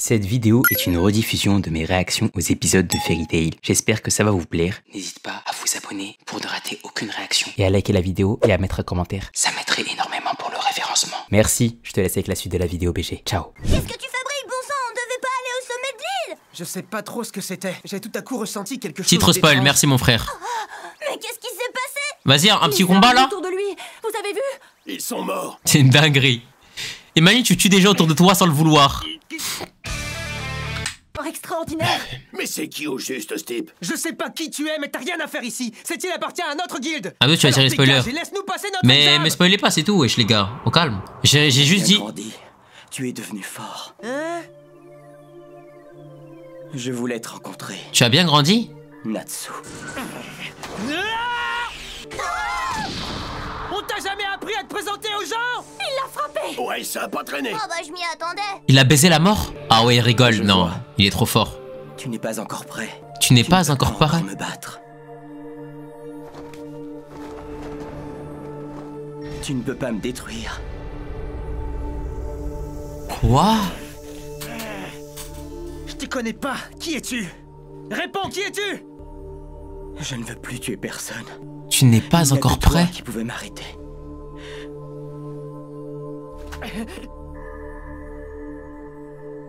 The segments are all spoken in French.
Cette vidéo est une rediffusion de mes réactions aux épisodes de Fairy Tail. J'espère que ça va vous plaire. N'hésite pas à vous abonner pour ne rater aucune réaction. Et à liker la vidéo et à mettre un commentaire. Ça m'aiderait énormément pour le référencement. Merci, je te laisse avec la suite de la vidéo BG. Ciao. Qu'est-ce que tu fabriques, bon sang? On devait pas aller au sommet de l'île. Je sais pas trop ce que c'était. J'ai tout à coup ressenti quelque chose. Titre spoil, merci mon frère. Mais qu'est-ce qui s'est passé? Vas-y, un petit combat là. Autour de lui, vous avez vu? Ils sont morts. C'est une dinguerie. Imagine, tu tues des gens autour de toi sans le vouloir. Extraordinaire. Mais c'est qui au juste, ce type? Je sais pas qui tu es, mais t'as rien à faire ici. C'est il appartient à notre guilde. Ah oui, tu vas tirer spoiler. Laisse-nous passer notre Mais spoilez pas, c'est tout, wesh les gars. Au calme. J'ai juste dit. Grandi. Tu es devenu fort. Hein? Je voulais te rencontrer. Tu as bien grandi? Natsu. On t'a jamais appris à te présenter aux gens? Il l'a frappé. Ouais, ça a pas traîné. Oh bah je m'y attendais. Il a baisé la mort? Ah ouais, il rigole. Je Non, vois. il est trop fort. Tu n'es pas encore prêt. Tu n'es Tu pas ne peux encore pareil. me battre. Tu ne peux pas me détruire. Quoi? Je te connais pas. Qui es-tu? Réponds, qui es-tu? Je ne veux plus tuer personne. Tu n'es Il pas n'y a encore que toi prêt? qui pouvait m'arrêter.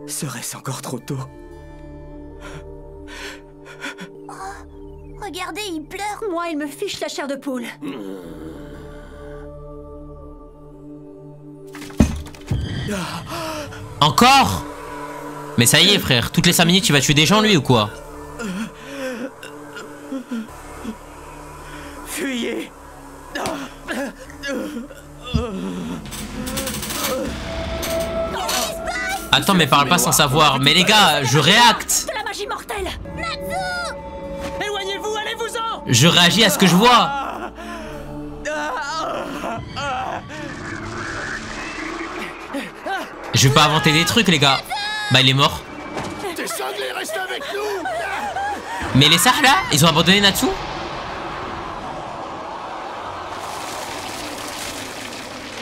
Serait-ce encore trop tôt? Regardez, il pleure. Moi, il me fiche la chair de poule. Encore? Mais ça y est, frère. Toutes les 5 minutes, tu vas tuer des gens, lui, ou quoi? Fuyez! Attends, mais parle pas sans savoir. Mais les gars, je réacte. De la magie mortelle. Natsu. Éloignez-vous, allez-vous-en! Je réagis à ce que je vois. Je vais pas inventer des trucs, les gars. Bah, il est mort. T'es cinglé, reste avec nous. Mais les Sahla, là, ils ont abandonné Natsu?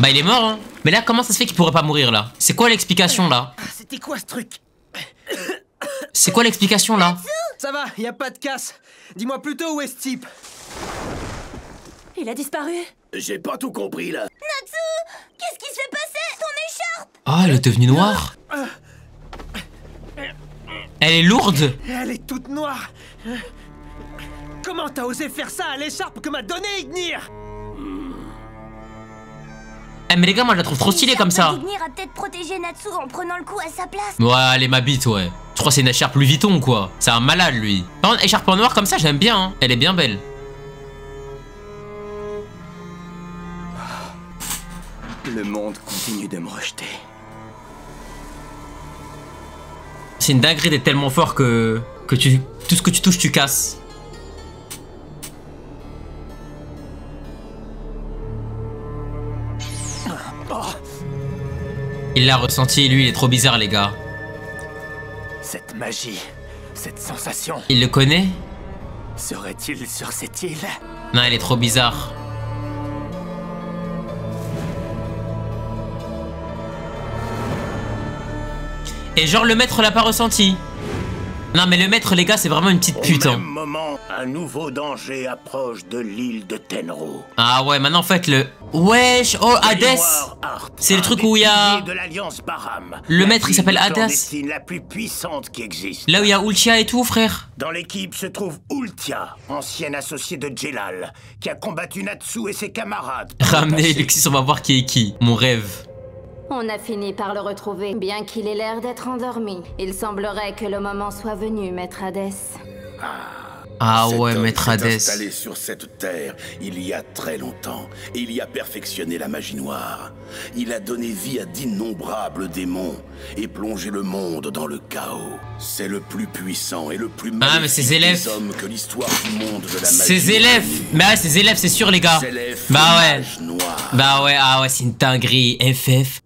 Bah, il est mort, hein. Mais là, comment ça se fait qu'il pourrait pas mourir, là? C'est quoi l'explication, là? C'était quoi ce truc? C'est quoi l'explication, là? Ça va, y a pas de casse. Dis-moi plutôt où est ce type? Il a disparu. J'ai pas tout compris, là. Natsu, qu'est-ce qui s'est passé? Ton écharpe. Oh, elle est devenue noire. Elle est lourde. Elle est toute noire. Comment t'as osé faire ça à l'écharpe que m'a donnée Ignir? Eh, mais les gars, moi, je la trouve trop stylée comme ça. Ignir a peut-être protégé Natsu en prenant le coup à sa place. Ouais, elle est ma bite, ouais. Je crois que c'est une écharpe Louis Vuitton, quoi. C'est un malade, lui. Par contre, écharpe en noir comme ça, j'aime bien, hein. Elle est bien belle. Le monde continue de me rejeter. C'est une dinguerie d'être tellement fort que tout ce que tu touches, tu casses. Il l'a ressenti, lui, il est trop bizarre, les gars. Cette magie, cette sensation, Il le connaît? serait-il sur cette île? Non, il est trop bizarre. Et genre, le maître l'a pas ressenti. Non, mais le maître, les gars, c'est vraiment une petite pute, Au hein. même moment, un nouveau danger approche de l'île de Tenro. Ah ouais, maintenant, en fait, le... Wesh, oh, Hadès. C'est le truc où il y a... de l'Alliance Bahram. Le La maître, il guilde s'appelle Hadès. clandestine la plus puissante qui existe. Là où il y a Ultia et tout, frère. Dans l'équipe se trouve Ultia, ancienne associée de Jelal, qui a combattu Natsu et ses camarades. par le Ramenez passé. Luxis, on va voir qui est qui. Mon rêve. On a fini par le retrouver, bien qu'il ait l'air d'être endormi. Il semblerait que le moment soit venu, Maître Hadès. Ah Cet ouais, homme Maître s'est Hadès. installé sur cette terre il y a très longtemps et il y a perfectionné la magie noire. Il a donné vie à d'innombrables démons et plongé le monde dans le chaos. C'est le plus puissant et le plus Ah, mais ses maléfique élèves. des hommes que l'histoire du monde de la magie. Ses élèves. Mais ouais, ses élèves, c'est sûr, les gars. Ses élèves Bah ouais. mage noir. Bah ouais, ah ouais, c'est une dinguerie. FF.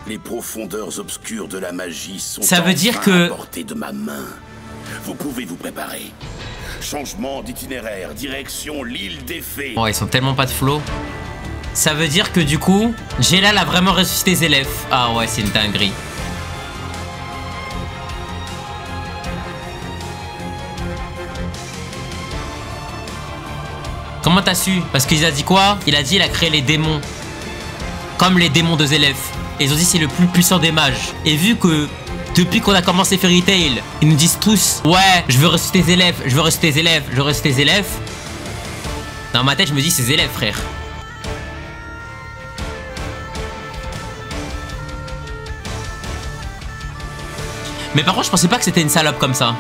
Les profondeurs obscures de la magie sont Ça veut dire enfin que- à portée de ma main. Vous pouvez vous préparer. Changement d'itinéraire, direction l'île des fées. Oh, ils sont tellement pas de flow. Ça veut dire que du coup, Jelal a vraiment ressuscité les élèves. Ah ouais, c'est une dinguerie. Comment t'as su? Parce qu'il a dit quoi? Il a dit il a créé les démons. Comme les démons de Zélef. Et ils ont dit c'est le plus puissant des mages. Et vu que depuis qu'on a commencé Fairy Tail, ils nous disent tous ouais, je veux ressusciter Zélef, je veux ressusciter Zélef, je veux ressusciter Zélef. Dans ma tête, je me dis c'est Zélef, frère. Mais par contre, je pensais pas que c'était une salope comme ça.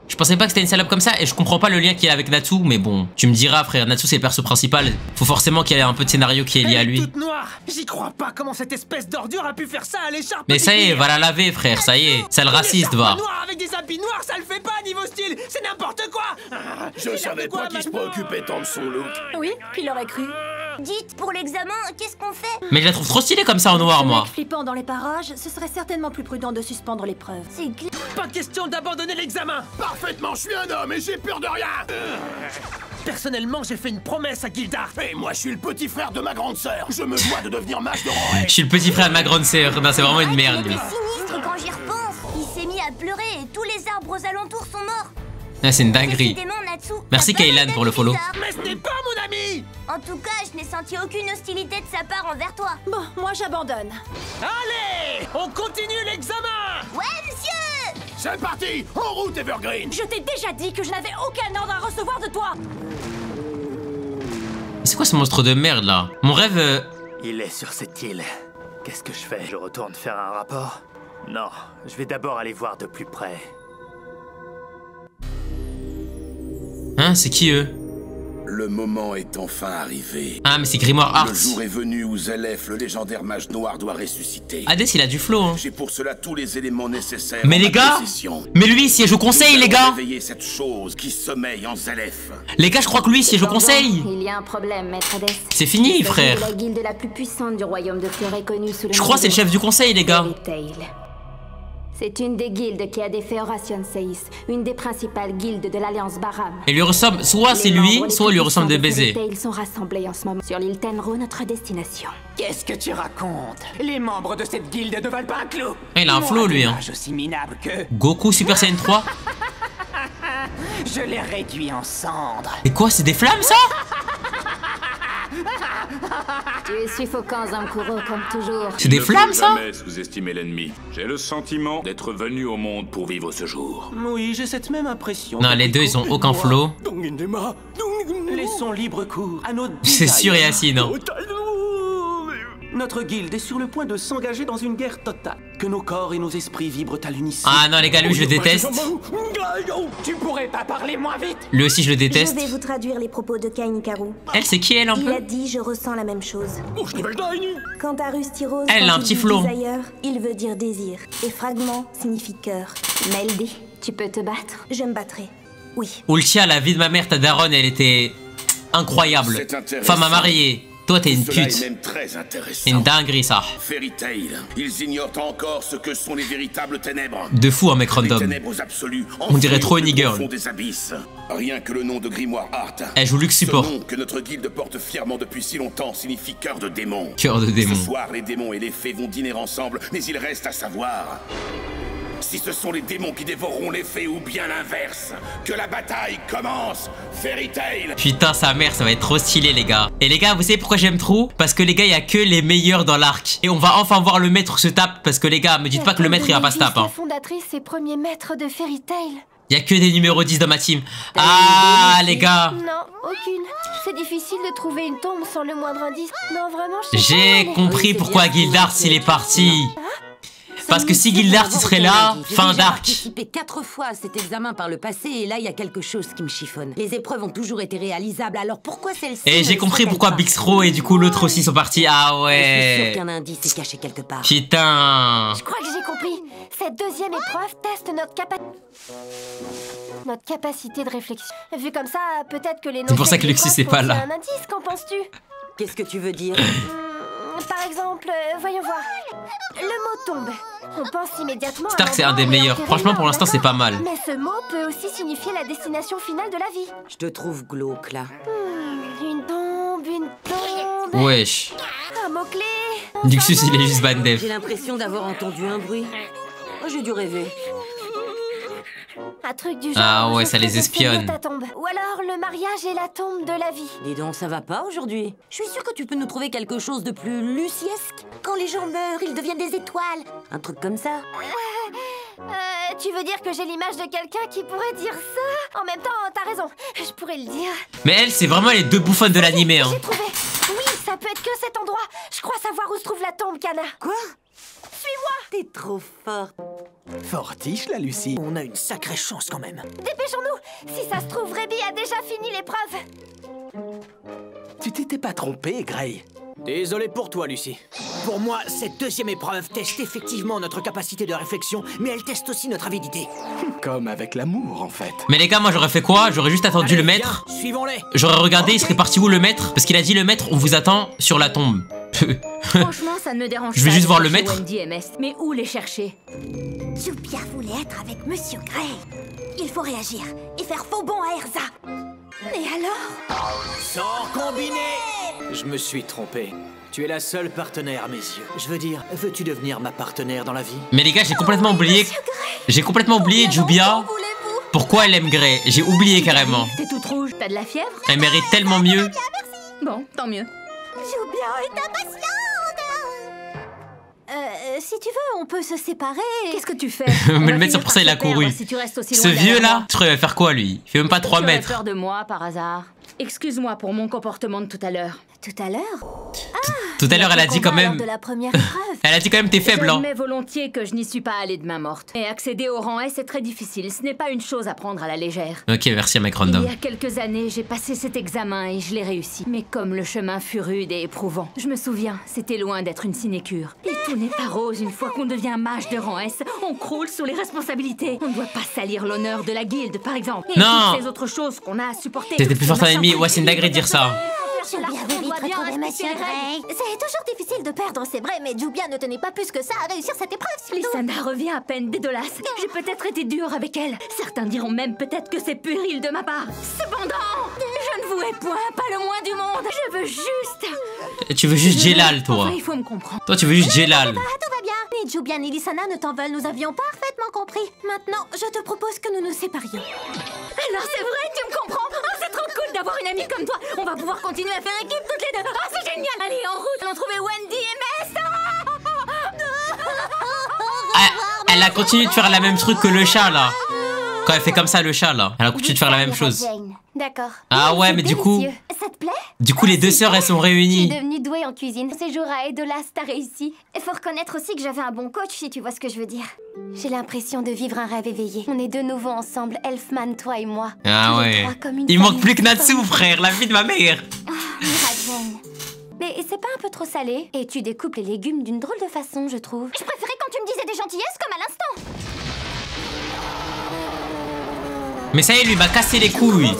Je pensais pas que c'était une salope comme ça et je comprends pas le lien qu'il y a avec Natsu, mais bon, tu me diras frère, Natsu c'est le perso principal, faut forcément qu'il y ait un peu de scénario qui est lié à lui. Toute noire, j'y crois pas comment cette espèce d'ordure a pu faire ça à l'écharpe. Mais ça y est, va la laver frère, ça y est, sale raciste va. Noir avec des habits noirs, ça le fait pas niveau style, c'est n'importe quoi. Je savais pas qu'il se préoccupait tant de son look. Oui, qui l'aurait cru? Dites, pour l'examen, qu'est-ce qu'on fait? Mais je la trouve trop stylée comme ça en noir moi. Flippant dans les parages, ce serait certainement plus prudent de suspendre l'épreuve. C'est clair. Pas question d'abandonner l'examen. Parfaitement, je suis un homme et j'ai peur de rien. Personnellement, j'ai fait une promesse à Gildar. Et moi, je suis le petit frère de ma grande sœur. Je me dois de devenir mage de rang. Je suis le petit frère de ma grande sœur, non c'est vraiment une merde lui. Sinistre quand j'y repense. Il s'est mis à pleurer et tous les arbres aux alentours sont morts. Ah, c'est une dinguerie. Décidément, Natsu, Merci t'as pas Kaylan l'air pour le follow. bizarre. Mais ce n'est pas mon ami. En tout cas, je n'ai senti aucune hostilité de sa part envers toi. Bon, moi j'abandonne. Allez, on continue l'examen. Ouais, monsieur. C'est parti, en route Evergreen. Je t'ai déjà dit que je n'avais aucun ordre à recevoir de toi. C'est quoi ce monstre de merde là? Mon rêve... Il est sur cette île. Qu'est-ce que je fais? Je retourne faire un rapport? Non, je vais d'abord aller voir de plus près. Hein, c'est qui eux? Le moment est enfin arrivé. Ah mais c'est Grimoire Arts. Le jour est venu où Zélef, le légendaire mage noir, doit ressusciter. Hades il a du flow hein. J'ai pour cela tous les éléments nécessaires. Mais les gars, mais lui il siège au conseil les gars. Réveiller cette chose qui sommeille en Zélef. Les gars je crois que lui siège au conseil. Il y a un problème, maître Hades. C'est fini frère. La guilde la plus puissante du royaume de Fleur connue sous le Je crois c'est le chef du conseil les gars. Fairy Tail. C'est une des guildes qui a défait Horation Seis, une des principales guildes de l'Alliance Baram. Et lui ressemble, soit c'est lui, soit il lui ressemble de baiser. Ils sont rassemblés en ce moment sur l'île Tenro, notre destination. Qu'est-ce que tu racontes? Les membres de cette guilde ne valent pas un clou. Il a un flow lui hein. Aussi minable que... Goku Super Saiyan 3. Je les réduis en cendres. Et quoi, c'est des flammes ça? Tu es suffocant, Zankuro, comme toujours. C'est des flammes ça? Il ne faut jamais sous-estimer l'ennemi. J'ai le sentiment d'être venu au monde pour vivre ce jour. Oui, j'ai cette même impression. Non, les deux ils ont aucun flow. Laissons libre cours à notre... C'est sûr Yacine hein. Notre guilde est sur le point de s'engager dans une guerre totale. Que nos corps et nos esprits vibrent à l'unisson. Ah non les gars, lui je le déteste. Tu pourrais pas parler moins vite? Lui aussi je le déteste. Je vais vous traduire les propos de Kain Hikaru. Elle c'est qui elle un Il peu? a dit je ressens la même chose. Quant à Rusty-Rose, Elle a un petit flow. Il veut dire désir. Et fragment signifie cœur. Meldy, tu peux te battre? Je me battrai. Oui. Ultia, la vie de ma mère, ta daronne, elle était incroyable. Femme à marier. Toi t'es une Cela pute. est même très intéressant. Une dinguerie ça. Fairy Tail, ils ignorent encore ce que sont les véritables ténèbres. De fou un mec Les random. ténèbres absolues. On dirait trop une girl. Fond des abysses. Rien que le nom de Grimoire Art. Elle joue Lux Support. Ce nom que notre guilde porte fièrement depuis si longtemps signifie cœur de démon. Cœur de démon. Ce soir, les démons et les fées vont dîner ensemble, mais il reste à savoir si ce sont les démons qui dévoreront les fées ou bien l'inverse. Que la bataille commence, Fairy Tail. Putain sa mère, ça va être trop stylé les gars. Et les gars, vous savez pourquoi j'aime trop? Parce que les gars, il y a que les meilleurs dans l'arc. Et on va enfin voir le maître se tape. Parce que les gars, me dites pas que le maître il va pas se taper hein. Fondatrice et premier maître de Fairy Tail. Il y a que des numéros 10 dans ma team. Ah les gars. Non, aucune. C'est difficile de trouver une tombe sans le moindre indice. Non, vraiment, je sais J'ai pas. compris pourquoi Gildart il est parti. Parce que si Gildart il serait là, fin d'arc. J'ai participé 4 fois à cet examen par le passé et là il y a quelque chose qui me chiffonne. Les épreuves ont toujours été réalisables, alors pourquoi celle-ci? Et j'ai compris pourquoi Bixro et du coup l'autre aussi sont partis. Ah Je suis ouais. sûre qu'un indice est caché quelque part. Putain. Je crois que j'ai compris. Cette deuxième épreuve teste notre capacité de réflexion. Vu comme ça, peut-être que les noms. C'est pour ça que Luxus est pas là. Un indice, qu'en penses-tu? Qu'est-ce que tu veux dire? Par exemple, voyons voir. Le mot tombe. On pense immédiatement. Stark c'est un des meilleurs. Franchement pour l'instant c'est pas mal. Mais ce mot peut aussi signifier la destination finale de la vie. Je te trouve glauque là. Une tombe, une tombe. Wesh. Un mot-clé. Luxus il est juste bandev. J'ai l'impression d'avoir entendu un bruit. Oh, j'ai dû rêver. Un truc du genre. Ah ouais, ça les espionne. Ta tombe. Ou alors le mariage et la tombe de la vie. Dis donc, ça va pas aujourd'hui? Je suis sûre que tu peux nous trouver quelque chose de plus luciesque. Quand les gens meurent, ils deviennent des étoiles. Un truc comme ça. Tu veux dire que j'ai l'image de quelqu'un qui pourrait dire ça? En même temps, t'as raison, je pourrais le dire. Mais elle, c'est vraiment les deux bouffonnes de l'animé, hein. J'ai trouvé. Oui, ça peut être que cet endroit. Je crois savoir où se trouve la tombe, Kana. Quoi? Suis-moi. T'es trop forte. Fortiche, la Lucie. On a une sacrée chance quand même. Dépêchons-nous. Si ça se trouve, Rébi a déjà fini l'épreuve. Tu t'étais pas trompé, Gray. Désolé pour toi, Lucie. Pour moi, cette deuxième épreuve teste effectivement notre capacité de réflexion, mais elle teste aussi notre avidité. Comme avec l'amour, en fait. Mais les gars, moi j'aurais fait quoi? J'aurais juste attendu le maître. Suivons-les. J'aurais regardé, il serait parti où le maître? Parce qu'il a dit le maître, on vous attend sur la tombe. Franchement, ça ne me dérange pas. Je vais juste voir le maître. Wendy et MS, mais où les chercher? Jupia voulait être avec Monsieur Gray. Il faut réagir et faire faux bond à Erza. Mais alors? Sort combiné. Je me suis trompé. Tu es la seule partenaire à mes yeux. Je veux dire, veux-tu devenir ma partenaire dans la vie? Mais les gars, j'ai complètement oublié. J'ai complètement oublié Jubia. Pourquoi elle aime Gray? J'ai oublié carrément. T'es toute rouge, t'as de la fièvre? Elle mérite tellement mieux. Bon, tant mieux. Jubia est impatiente. Si tu veux, on peut se séparer. Qu'est-ce que tu fais? Mais le maître, c'est pour ça il a couru. Si tu restes aussi loin Ce vieux là, tu crois qu'il va faire quoi lui? Il fait même pas 3 mètres. Tu as peur de moi par hasard? Excuse-moi pour mon comportement de tout à l'heure. Tout à l'heure? Tout à l'heure, elle a dit quand même. De la première épreuve. Elle a dit quand même t'es faible, hein. J'admets volontiers que je n'y suis pas allée de main morte. Et accéder au rang S est très difficile. Ce n'est pas une chose à prendre à la légère. Ok, merci à Mec Random. Il y a quelques années, j'ai passé cet examen et je l'ai réussi. Mais comme le chemin fut rude et éprouvant, je me souviens, c'était loin d'être une sinécure. Et tout n'est pas rose une fois qu'on devient mage de rang S. On croule sous les responsabilités. On ne doit pas salir l'honneur de la guilde, par exemple. Et non, toutes ces autres choses qu'on a à supporter. T'étais plus forte à l'ennemi. Ouais, c'est une dinguerie de dire ça. Jubia veut vite retrouver Monsieur Gray. C'est toujours difficile de perdre, c'est vrai, mais Jubia ne tenait pas plus que ça à réussir cette épreuve, surtout. Lysana revient à peine dédolasse. J'ai peut-être été dure avec elle. Certains diront même peut-être que c'est puéril de ma part. Cependant, je ne vous hais point, pas le moins du monde. Je veux juste... Tu veux juste Jelal, toi. Il faut me comprendre. Toi, tu veux juste Jelal. Tout va bien. Ni Jubia ni Lysana ne t'en veulent, nous avions parfaitement compris. Maintenant, je te propose que nous nous séparions. Alors c'est vrai, tu me comprends? Oh, c'est trop cool d'avoir une amie comme toi. On va pouvoir continuer à faire équipe toutes les deux. Oh, c'est génial. Allez, en route, allons trouver Wendy et MS. Elle a continué de faire la même truc que le chat, là. Quand elle fait comme ça, le chat, là. Elle a continué de faire la même chose. D'accord. Ah ouais, mais du coup... Ça te plaît? Du coup, les deux sœurs, elles sont réunies. Tu es devenue douée en cuisine. Séjour à Edolas, t'as réussi. Il faut reconnaître aussi que j'avais un bon coach, si tu vois ce que je veux dire. J'ai l'impression de vivre un rêve éveillé. On est de nouveau ensemble, Elfman, toi et moi. Ah ouais. Il manque plus que Natsu, frère, la vie de ma mère. Mais c'est pas un peu trop salé? Et tu découpes les légumes d'une drôle de façon, je trouve. Je préférais quand tu me disais des gentillesses comme à l'instant. Mais ça y est, lui m'a cassé les couilles.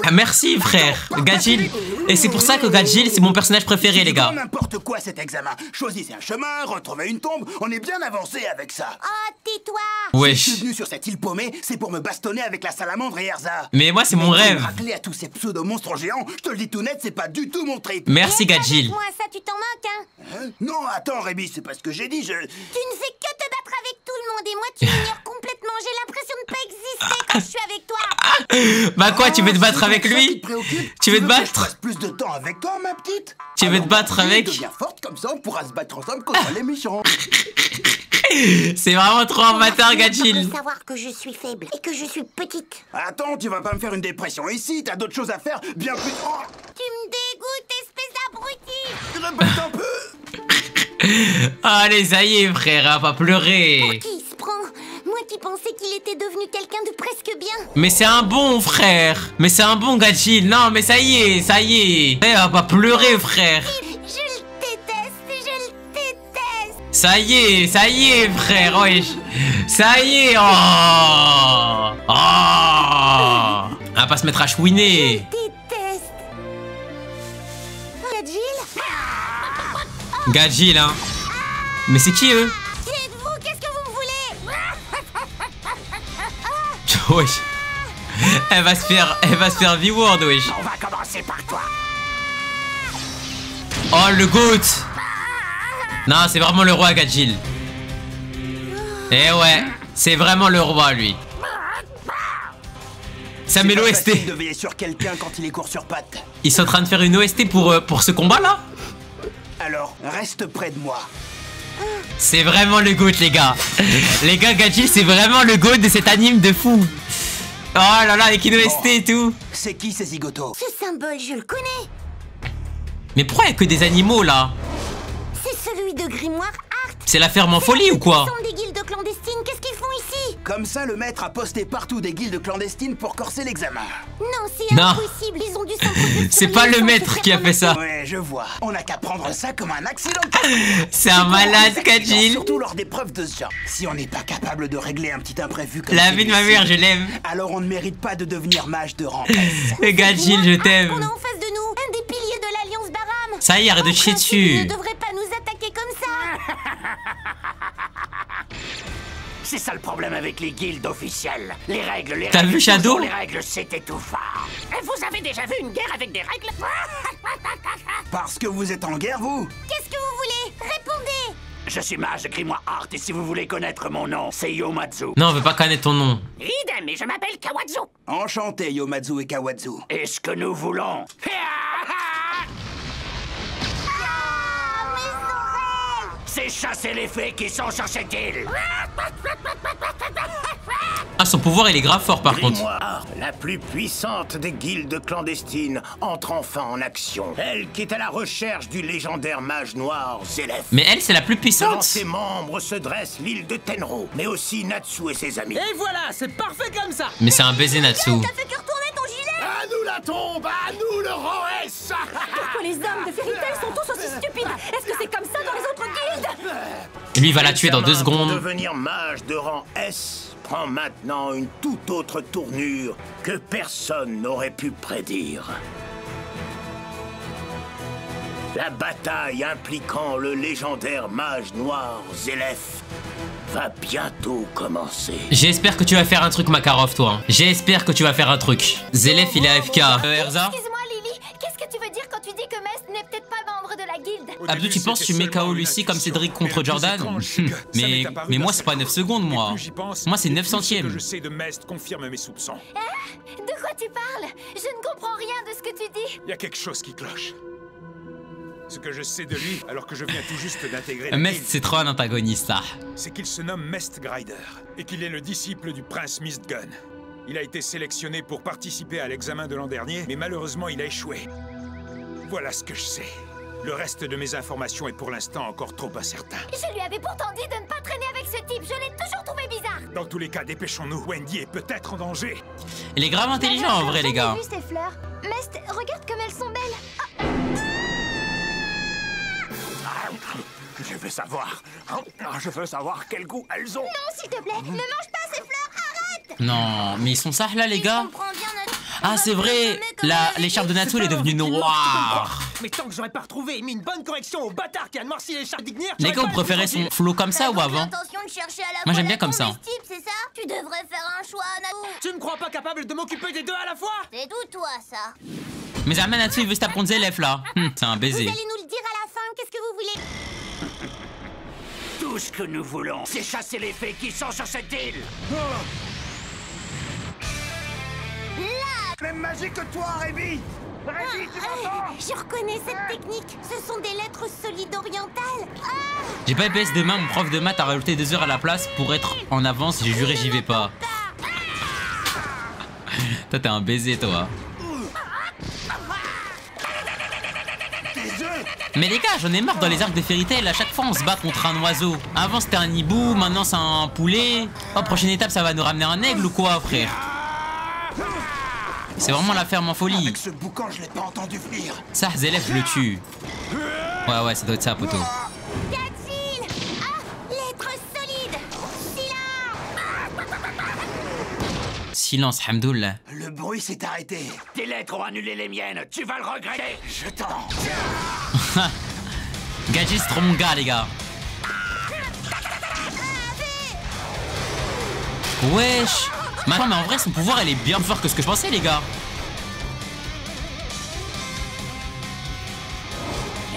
Ah, merci, frère. Gadjil. Et c'est pour ça que Gadjil, c'est mon personnage préféré, les gars. N'importe quoi cet examen. Choisissez un chemin, retrouvez une tombe. On est bien avancé avec ça. Oh, tais-toi. Wesh. Si je suis venu sur cette île paumée, c'est pour me bastonner avec la salamandre et Erza. Mais moi, c'est mon rêve. Racler à tous ces pseudo-monstres géants, je te le dis tout net, c'est pas du tout mon trip. Merci, Gadjil. Moi, ça, tu t'en moques, hein? Non, attends, Rémi, c'est pas ce que j'ai dit, Tu ne fais que te battre avec tout le monde et moi, tu m'ignores complètement. J'ai l'impression de pas exister quand je suis avec toi. Bah quoi, tu veux te battre avec lui? Tu veux te battre? Je passe plus de temps avec toi, ma petite. Tu veux te battre avec? Deviens forte comme ça, on pourra se battre ensemble contre les méchants. C'est vraiment trop amateur, Gadjil. Il faut savoir que je suis faible et que je suis petite. Attends, tu vas pas me faire une dépression ici, t'as d'autres choses à faire, bien plus... Oh, Tu me dégoûtes, espèce d'abruti. répète un peu. Allez, ça y est, frère, va pas pleurer. Pour qui il se prend? Moi qui pensais qu'il était devenu quelqu'un de presque bien. Mais c'est un bon, frère. Mais c'est un bon, Gadjil. Non, mais ça y est, ça y est. Eh, va pas pleurer, frère. Je le déteste, je le déteste. Ça y est, frère, wesh. Ça y est, oh. Oh. On va pas se mettre à chouiner. Déteste. Gadjil? Gadjil, hein. Mais c'est qui, eux? Qui êtes-vous? Qu'est-ce que vous me voulez? Wesh. Elle va se faire V-Word, wesh. On va commencer par toi. Oh, le GOAT. Non, c'est vraiment le roi, Gadjil. Eh ouais, c'est vraiment le roi, lui. Ça met l'OST. de veiller sur quelqu'un quand il est court sur pattes. Ils sont en train de faire une OST pour ce combat là. Alors, reste près de moi. C'est vraiment le GOAT les gars. Les gars, Gajil c'est vraiment le GOAT de cet anime de fou. Oh là là, avec une OST et tout. C'est qui ces zigotos? Ce symbole, je le connais. Mais pourquoi il y a que des animaux là? C'est celui de Grimoire Art. C'est la ferme en folie ou quoi? Ils sont des guildes clandestines, qu'est-ce qu'ils font ici? Comme ça, le maître a posté partout des guildes clandestines pour corser l'examen. Non, c'est Non. impossible, ils ont dû s'en protéger. C'est pas le maître qui a fait ça. Ouais, je vois. On n'a qu'à prendre ça comme un accident. C'est un malade, Gajil. Surtout lors d'épreuves de ce genre. Si on n'est pas capable de régler un petit imprévu comme La vie de ma mère, je l'aime. alors on ne mérite pas de devenir mage de rang. Gajil, je t'aime. On a en face de nous un des piliers de l'Alliance Baram. Ça y est, arrête de chier Il ne dessus. devrait pas nous attaquer comme ça. C'est ça le problème avec les guildes officielles. Les règles, T'as vu Shadow? les règles, c'est étouffant. Vous avez déjà vu une guerre avec des règles? Parce que vous êtes en guerre, vous? Qu'est-ce que vous voulez? Répondez. Je suis mage Grimoire Art et si vous voulez connaître mon nom, c'est Yomatsu. Non, on veut pas connaître ton nom. Idem, et je m'appelle Kawazu. Enchanté, Yomatsu et Kawazu. Et ce que nous voulons... C'est chasser les fées qui sont sur cette île. Ah, son pouvoir il est grave fort par contre. Grimoire, la plus puissante des guildes clandestines, entre enfin en action. Elle qui est à la recherche du légendaire mage noir Zélef. Mais elle, c'est la plus Devant puissante. ses membres se dresse l'île de Tenro, mais aussi Natsu et ses amis. Et voilà, c'est parfait comme ça. Mais c'est un baiser Natsu. T'as fait que retourner ton gilet. À nous la tombe, à nous le rang S. Pourquoi les hommes de Fairy Tail sont tous aussi stupides? Est-ce que c'est comme ça dans les autres guildes? Lui il va la tuer dans 2 L'examen pour secondes. devenir mage de rang S prend maintenant une toute autre tournure que personne n'aurait pu prédire. La bataille impliquant le légendaire mage noir Zélef va bientôt commencer. J'espère que tu vas faire un truc Makarov toi. J'espère que tu vas faire un truc. Zélef il est AFK. Erza? Excuse-moi, Lily. Qu'est-ce que tu veux dire quand tu dis que Mest n'est peut-être pas membre de la guilde? Abdou, tu penses que tu mets KO Lucie comme Cédric contre Jordan? Mais moi c'est pas 9 secondes moi. Moi c'est 9 centièmes. Je sais de Mest confirme mes soupçons. Hein? De quoi tu parles? Je ne comprends rien de ce que tu dis. Il y a quelque chose qui cloche. Ce que je sais de lui, alors que je viens tout juste d'intégrer la Mest guilde, c'est trop un antagoniste là. c'est qu'il se nomme Mest Grider et qu'il est le disciple du prince Mistgun. Il a été sélectionné pour participer à l'examen de l'an dernier, mais malheureusement il a échoué. Voilà ce que je sais. Le reste de mes informations est pour l'instant encore trop incertain. Je lui avais pourtant dit de ne pas traîner avec ce type. Je l'ai toujours trouvé bizarre. Dans tous les cas, dépêchons-nous. Wendy est peut-être en danger. Il est grave intelligent en vrai les gars. J'ai vu ces fleurs. Mest, regarde comme elles sont belles. Je veux savoir quel goût elles ont. Non, s'il te plaît, ne mange pas ces fleurs. Arrête. Non, mais ils sont ça là les gars. Je comprends bien notre... Ah c'est vrai. L'écharpe de Natsu elle est devenue noire. Mais tant que j'aurais pas retrouvé et mis une bonne correction au bâtard qui a noirci les chartes d'Ignir. Les gars, vous préférez son flow comme ça ou avant? L'intention de chercher à la Moi fois j'aime bien la comme ça. comestible, c'est ça? Tu devrais faire un choix, Natsu. Tu me crois pas capable de m'occuper des deux à la fois? C'est d'où toi, ça? Mais Zerman Natsu il veut se taper contre Zélef là. C'est un Vous baiser. allez nous le dire à la fin. Qu'est-ce que vous voulez? Tout ce que nous voulons, c'est chasser les fées qui sont sur cette île. Même magie que toi, Rébi. Je reconnais cette technique. Ce sont des lettres solides orientales. J'ai pas EPS demain, mon prof de maths a rajouté 2 heures à la place pour être en avance, j'ai juré j'y vais pas. Toi t'es un baiser toi. Mais les gars, j'en ai marre dans les arcs de Fairy Tail, à chaque fois on se bat contre un oiseau. Avant c'était un hibou, maintenant c'est un poulet. Oh, prochaine étape ça va nous ramener un aigle ou quoi frère? C'est vraiment la ferme en folie. Avec ce boucan, je l'ai pas entendu venir. Ça, Zélef, je le tue. Ouais, ça doit être ça, poteau. Gajil! Ah! Lettres solides! Silence! Silence, Hamdoullah. Le bruit s'est arrêté. Tes lettres ont annulé les miennes, tu vas le regretter. Je t'en... Gajil, c'est trop mon gars, les gars. Wesh. Mais en vrai, son pouvoir, elle est bien plus fort que ce que je pensais, les gars.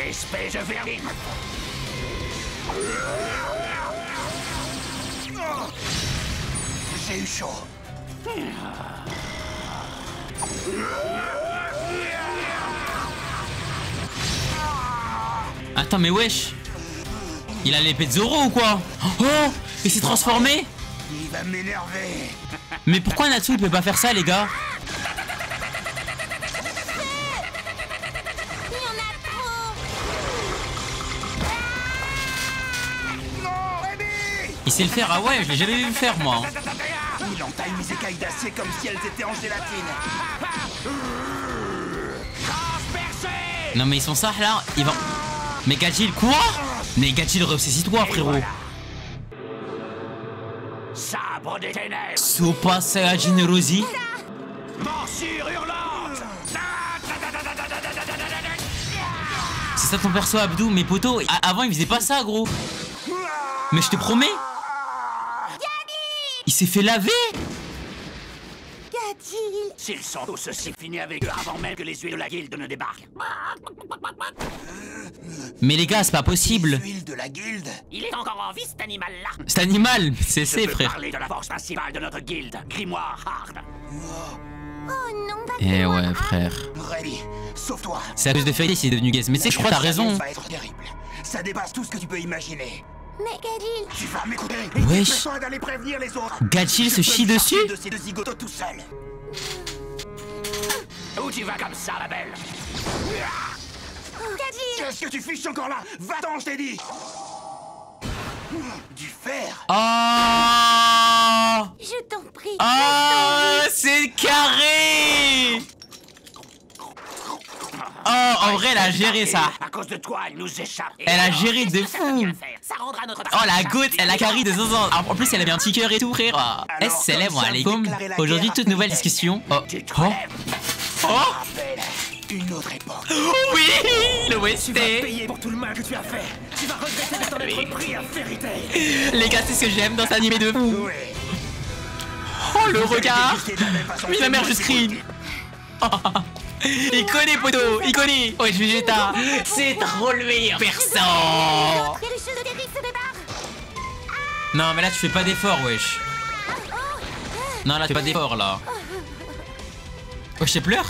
Espèce de vermine. J'ai eu chaud. Attends, mais wesh. Il a l'épée de Zoro ou quoi? Oh, il s'est transformé. Il va m'énerver. Mais pourquoi Natsu il peut pas faire ça, les gars? Il sait le faire, ah ouais, je l'ai jamais vu faire moi. Il entaille mes écailles d'acier comme si elles étaient en gélatine. Non mais ils sont ça là, ils vont... Mais Gajil, quoi? Mais Gajil, ressaisis-toi frérot. Sabre des ténèbres. Super Saiyajin Rosie. Morsure hurlante. C'est ça ton perso Abdou, mes potos. Avant il faisait pas ça gros. Mais je te promets. Il s'est fait laver. Gajil. S'ils sont tous ceci finis avec eux avant même que les huiles de la guilde ne débarquent. Mais les gars, c'est pas possible. L'huile de la guilde. Il est encore en vie cet animal-là. Cet animal, c'est frère. Parler de la force principale de notre guilde, Grimoire Hard. Oh non, pas Eh ouais frère. Rémi, sauve-toi. C'est à cause de Fairy s'il est devenu gaze. Mais tu sais, je crois que t'as raison. Ça va être terrible. Ça dépasse tout ce que tu peux imaginer. Mais Gajil. Tu vas m'écouter. Wesh. Besoin d'aller prévenir les autres. Gajil se chie dessus. De ces deux zigotos tout seul. Où tu vas comme ça, la belle? Gajil. Qu'est-ce que tu fiches encore là? Va-t'en, je t'ai dit. Du fer. Oh. Je t'en prie. Oh, c'est carré. Oh, en vrai, elle a géré ça. À cause de toi, elle nous échappe. Elle a géré de fou. Ça rendra notre... Oh, la goutte, elle a carré de 200 ans. En plus, elle avait un petit cœur et tout, frère. Salam alaikum. Aujourd'hui, toute nouvelle discussion. Oh. Oh. Oh. Une autre époque. Oui, le West. Tu vas payer pour tout le mal que tu as fait. Tu vas regretter de t'en être pris à Fairy Tail. Les gars, c'est ce que j'aime dans cet animé de fou. Oh, le regard. Oui, la mère, je screen. Il connaît, poto, il connaît. Ouais, Vegeta, c'est trop le meilleur perso. Non, mais là, tu fais pas d'effort, wesh. Non, là, tu fais pas d'effort, là. Wesh, je pleure.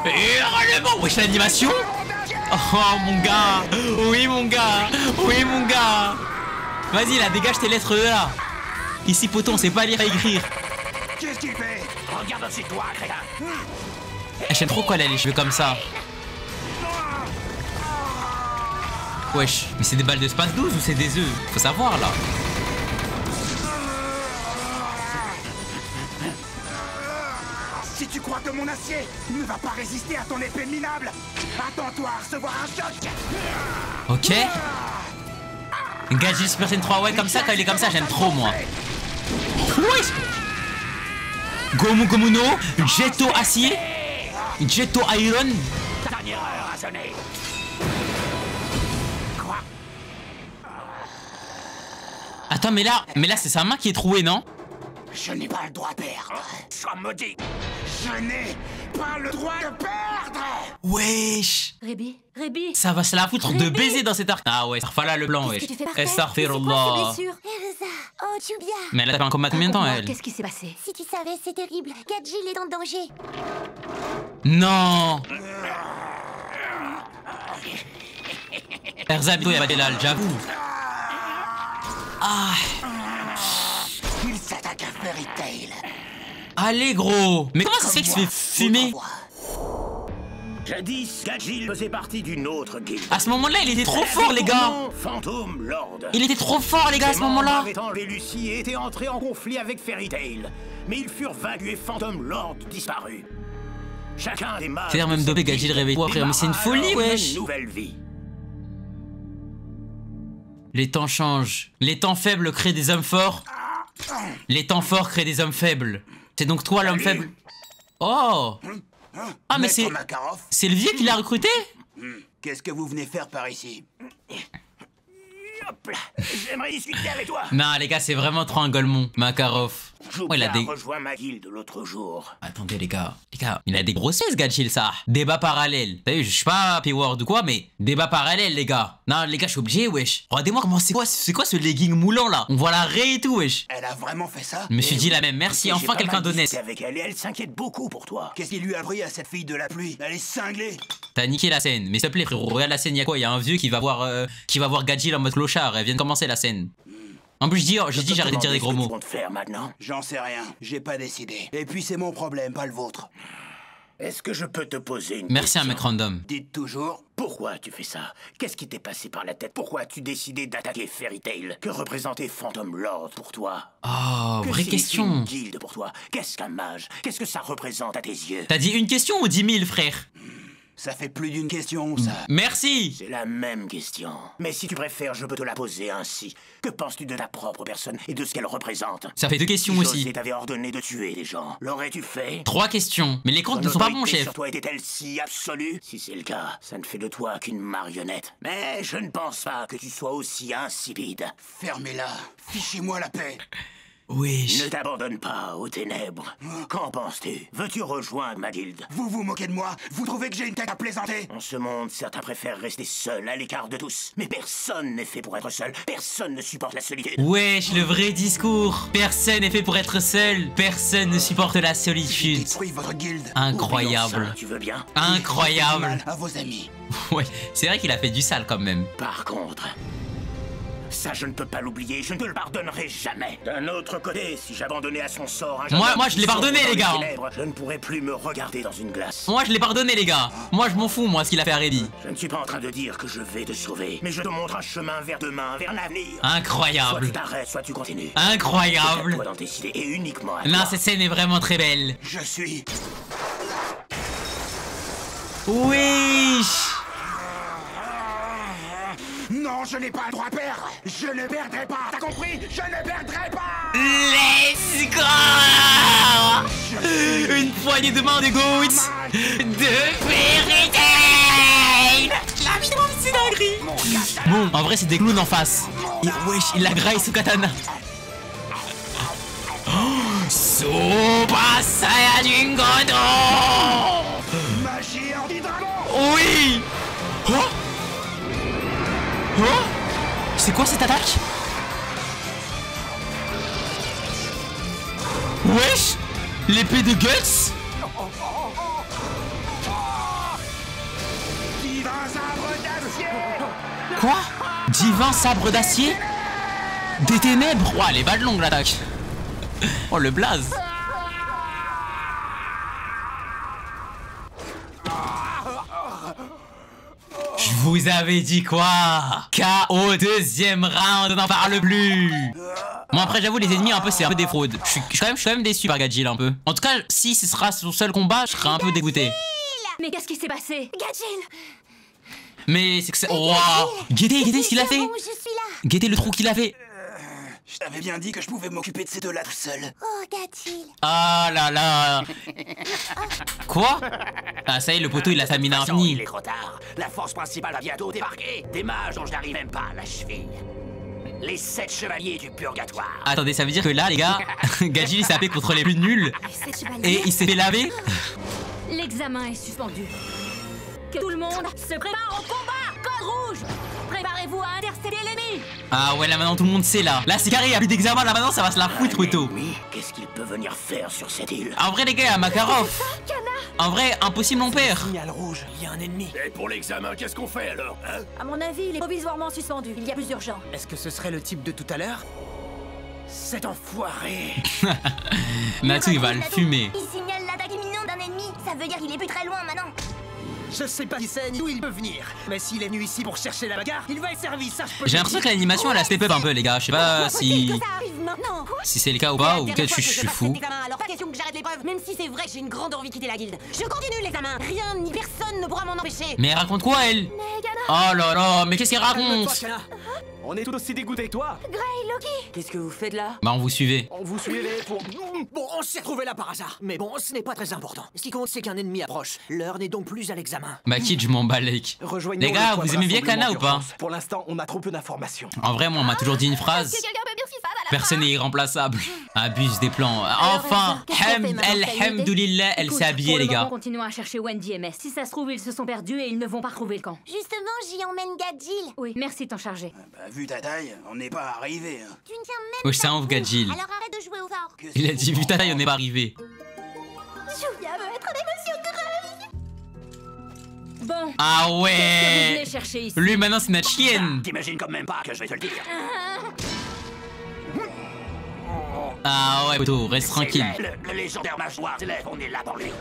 Hurlement. Wesh, l'animation. Oh, mon gars. Oui, mon gars. Oui, mon gars. Vas-y, là, dégage tes lettres là. Ici, poto, on sait pas lire et écrire. Qu'est-ce qu'il fait? Regarde aussi toi, crétin. J'aime trop quoi, elle a les cheveux comme ça. Wesh, mais c'est des balles de space 12 ou c'est des œufs? Faut savoir là. Si tu crois que mon acier ne va pas résister à ton épée minable, attends-toi à recevoir un choc. Ok. Gajil Super Saiyan 3, ouais, comme ça, quand il est comme ça, j'aime trop moi. Wesh. Gomu Gomu no, Jetto acier, Jetto iron. Dernière heure à sonner. Quoi? Attends, mais là c'est sa main qui est trouée, non? Je n'ai pas le droit de perdre. Sois maudit. Je n'ai pas le droit de perdre. Wesh. Rébi. Ça va se la foutre de baiser dans cet arc. Ah ouais, Sarfala le blanc, wesh. Astaghfirullah. Erza. Oh, Jubia. Mais elle a fait un combat combien de temps, elle? Qu'est-ce qui s'est passé? Si tu savais, c'est terrible. Gajil est en danger. Non. Erza, bientôt, il y a Delal, j'avoue. Ah. Il s'attaque à Fairy Tail. Allez, gros. Mais comment ça se fait qu'il se fait fumer? Jadis, Gajil faisait partie d'une autre guilde. À ce moment-là, il était trop fort, les gars. Phantom Lord. Il était trop fort, les gars, à ce moment-là. Avaient enlevé Lucie et étaient entrés en conflit avec Fairy Tail. Mais ils furent vaincus et Phantom Lord disparut. Chacun des mages... C'est-à-dire même dopé Gajil réveille-toi, frère. Mais c'est une folie, wesh. Nouvelle vie. Les temps changent. Les temps faibles créent des hommes forts. Les temps forts créent des hommes faibles. C'est donc toi l'homme faible. Oh. Ah mais c'est... C'est le vieux qui l'a recruté? Qu'est-ce que vous venez faire par ici? Hop là. J'aimerais discuter avec toi. Non les gars, c'est vraiment trop un Golemon, Makarov. joue il a des... rejoint ma guilde l'autre jour. Attendez les gars, il a des grossesses Gadjil ça. Débat parallèle. T'as vu, je suis pas P-word ou quoi, mais débat parallèle les gars. Non les gars, je suis obligé wesh. Regardez-moi comment c'est quoi ce legging moulant là. On voit la raie et tout wesh. Elle a vraiment fait ça? Je me suis dit la même, merci, enfin quelqu'un d'honnête. Avec elle et elle s'inquiète beaucoup pour toi. Qu'est-ce qui lui a pris à cette fille de la pluie? Elle est cinglée. T'as niqué la scène, mais s'il te plaît frérot, regarde la scène, y'a quoi? Y'a un vieux qui va voir Gadjil en mode clochard, elle vient de commencer la scène. En plus, j'ai dit j'arrête de dire des gros mots. J'en sais rien, j'ai pas décidé. Et puis c'est mon problème, pas le vôtre. Est-ce que je peux te poser une Merci question? à un mec random. Dites toujours. Pourquoi tu fais ça? Qu'est-ce qui t'est passé par la tête? Pourquoi as-tu décidé d'attaquer Fairy Tail? Que représentait Phantom Lord pour toi? Oh, vraie question. Une guilde pour toi? Qu'est-ce qu'un mage? Qu'est-ce que ça représente à tes yeux? T'as dit une question ou 10 000 frère? Ça fait plus d'une question, ça. Merci. C'est la même question. Mais si tu préfères, je peux te la poser ainsi. Que penses-tu de ta propre personne et de ce qu'elle représente? Ça fait 2 questions si aussi. Si t'avais ordonné de tuer des gens, l'aurais-tu fait? 3 questions. Mais les comptes ne sont pas bons, chef. Sur toi était-elle si absolue? Si c'est le cas, ça ne fait de toi qu'une marionnette. Mais je ne pense pas que tu sois aussi insipide. Fermez-la. Fichez-moi la paix. Oui. Ne t'abandonne pas aux ténèbres. Qu'en penses-tu? Veux-tu rejoindre ma guilde? Vous vous moquez de moi? Vous trouvez que j'ai une tête à plaisanter? En ce monde, certains préfèrent rester seuls, à l'écart de tous. Mais personne n'est fait pour être seul. Personne ne supporte la solitude. Wesh, le vrai discours. Personne n'est fait pour être seul. Personne ne supporte la solitude. Détruis votre guilde. Incroyable. Ça, tu veux bien? Incroyable. À vos amis. Ouais, c'est vrai qu'il a fait du sale quand même. Par contre... ça, je ne peux pas l'oublier, je ne te le pardonnerai jamais. D'un autre côté, si j'abandonnais à son sort un moi je l'ai pardonné, les gars. Ténèbres, je ne pourrais plus me regarder dans une glace. Moi, je l'ai pardonné, les gars. Moi, je m'en fous, moi, ce qu'il a fait à Reddy. Je ne suis pas en train de dire que je vais te sauver, mais je te montre un chemin vers demain, vers l'avenir. Incroyable. Soit tu t'arrêtes, soit tu continues. Incroyable. C'est à toi d'en décider, et uniquement à non, toi. cette scène est vraiment très belle. Je suis... Oui. Non, je n'ai pas le droit à perdre. Je ne perdrai pas. T'as compris? Je ne perdrai pas. Let's go. Une poignée de main de Goats de Fairy Tail. La vie de mon petit dinguerie. Bon, en vrai, c'est des clowns en face. Et wesh, il la graille sous katana. Super Saiyajin Godo. Magie anti-dragon. Oui. Oh. Oh, c'est quoi cette attaque? Wesh, l'épée de Guts. Divin sabre d'acier. Quoi? Divin sabre d'acier? Des ténèbres? Ouah, les balles longues l'attaque. Oh, le blaze. Je vous avais dit quoi? KO deuxième round, on n'en parle plus. Bon après j'avoue les ennemis un peu c'est un peu des fraudes. Je suis quand même déçu par Gadjil un peu. En tout cas si ce sera son seul combat je serai un peu dégoûté. Mais qu'est-ce qui s'est passé? Gadjil. Mais c'est que c'est... Waouh. Guettez ce qu'il a fait. Bon, je suis là. Guettez le trou qu'il a fait. Je t'avais bien dit que je pouvais m'occuper de ces deux-là tout seul. Oh, Gadjil. Ah là là. Quoi? Ah ça y est le poteau il a sa mine infinie. Il est trop tard. La force principale va bientôt débarquer. Des mages dont je n'arrive même pas à la cheville. Les 7 chevaliers du purgatoire. Attendez ça veut dire que là les gars, Gadjil il s'est appelé contre les plus nuls. Et il s'est fait laver. L'examen est suspendu. Que tout le monde se prépare au combat. Code rouge. Préparez-vous à intercepter l'ennemi. Ah ouais là maintenant tout le monde sait là. Là c'est carré, il n'y a plus d'examen là maintenant ça va se la foutre poteau. Oui, qu'est-ce qu'il peut venir faire sur cette île? En vrai les gars, à Makarov. En vrai, impossible on perd. Signal rouge, il y a un ennemi. Et pour l'examen, qu'est-ce qu'on fait alors, hein? À mon avis, il est provisoirement suspendu. Il y a plus urgent. Est-ce que ce serait le type de tout à l'heure? Cet enfoiré. Natsu il va le fumer. Il signale l'attaque imminente d'un ennemi. Ça veut dire qu'il est plus très loin maintenant. Je sais pas qui c'est ni où il peut venir. Mais s'il est venu ici pour chercher la bagarre, il va être servi, ça je peux. J'ai l'impression que l'animation elle a step up un peu les gars. Je sais pas si c'est le cas ou pas ou peut-être je suis fou. Alors pas question que j'arrête l'épreuve, même si c'est vrai que j'ai une grande envie de quitter la guilde. Je continue l'examen. Rien ni personne ne pourra m'en empêcher. Mais elle raconte quoi elle? Oh là là, mais qu'est-ce qu'elle raconte? On est tout aussi dégoûtés que toi. Gray, Loki. Qu'est-ce que vous faites là? Bah on vous suivait. On vous suivait pour... Bon, on s'est retrouvé là par hasard. Mais bon, ce n'est pas très important. Ce qui compte, c'est qu'un ennemi approche. L'heure n'est donc plus à l'examen. Bah kid, je m'en bats les gars, vous aimez bien Kana ou pas? Pour l'instant, on a trop peu d'informations. En vrai, moi on m'a toujours dit une phrase. Est-ce que quelqu'un peut me dire ce qui se passe à Personne n'est irremplaçable. Abuse des plans. Enfin, alhamdoulilah, elle s'est habillée, les gars. Continuons à chercher Wendy et Mest. Si ça se trouve, ils se sont perdus et ils ne vont pas retrouver le camp. Justement, j'y emmène Gadjil. Oui, merci de t'en charger. Vu ta taille, on n'est pas arrivé. Hein. Tu ne tiens même Wesh, c'est un ouf, Gadjil. Alors arrête de jouer aux forts. Il a dit, vu ta taille, on n'est pas arrivé. Julia veut être avec Monsieur Grey. Bon. Ah ouais. Qu'est-ce que vous venez chercher ici? Lui, maintenant, c'est notre chienne. T'imagines quand même pas que je vais te le dire. Ah ouais, poteau, reste tranquille. Le légendaire mage noir Zélef, on est là pour lui.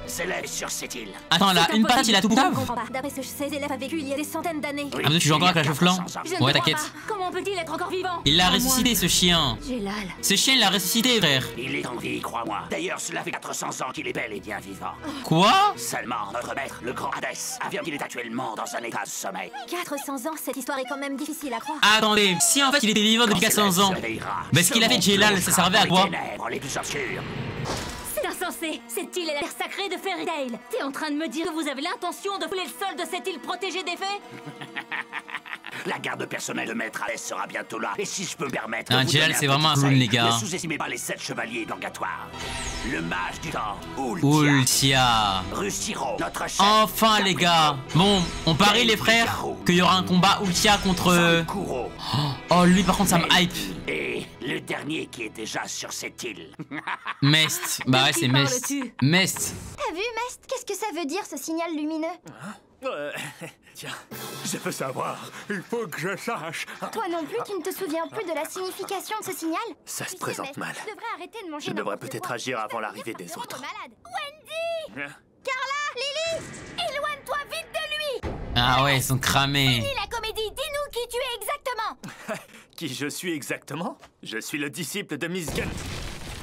Zélef sur cette île. Attends, là, une patte, il a tout Je comprends pas. D'après ce que je sais, Zélef a vécu il y a des centaines d'années. Ah, tu joues encore avec la chauve-flanc? Ouais, t'inquiète. Comment peut-il être encore vivant? Il l'a ressuscité, ce chien. Gélal. Ce chien, il l'a ressuscité, frère. Il est en vie, crois-moi. D'ailleurs, cela fait 400 ans qu'il est bel et bien vivant. Quoi? Seulement, notre maître, le grand Hadès, affirme qu'il est actuellement dans un état de sommeil. 400 ans, cette histoire est quand même difficile à croire. Attendez, si en fait il était vivant depuis 400 ans, mais ce qu'il avait Jellal, ça servait à quoi? Les plus obscures. C'est insensé. Cette île est la terre sacrée de Fairy Tail. T'es en train de me dire que vous avez l'intention de fouler le sol de cette île protégée des fées? La garde personnelle de Maître Hadès sera bientôt là. Et si je peux me permettre... Ah, Jellal, c'est vraiment un clown, les gars. Ne sous-estimez pas les 7 chevaliers purgatoires. Le mage du temps, Ultia. Rusiro, notre chef. Enfin, les gars. Bon, on parie, les frères, qu'il y aura un combat Ultia contre... Oh, lui, par contre, ça me hype. Et le dernier qui est déjà sur cette île. Mest. Bah ouais, c'est Mest. Mest. T'as vu, Mest? Qu'est-ce que ça veut dire, ce signal lumineux? Tiens, je veux savoir. Il faut que je sache. Toi non plus, tu ne te souviens plus de la signification de ce signal? Ça se présente mal. Tu devrais arrêter de manger. Je devrais peut-être agir avant l'arrivée des autres. Wendy! Carla! Lily! Éloigne-toi vite de lui! Ah ouais, ils sont cramés. Fini la comédie, dis-nous qui tu es exactement! Qui je suis exactement? Je suis le disciple de Miss Gunn.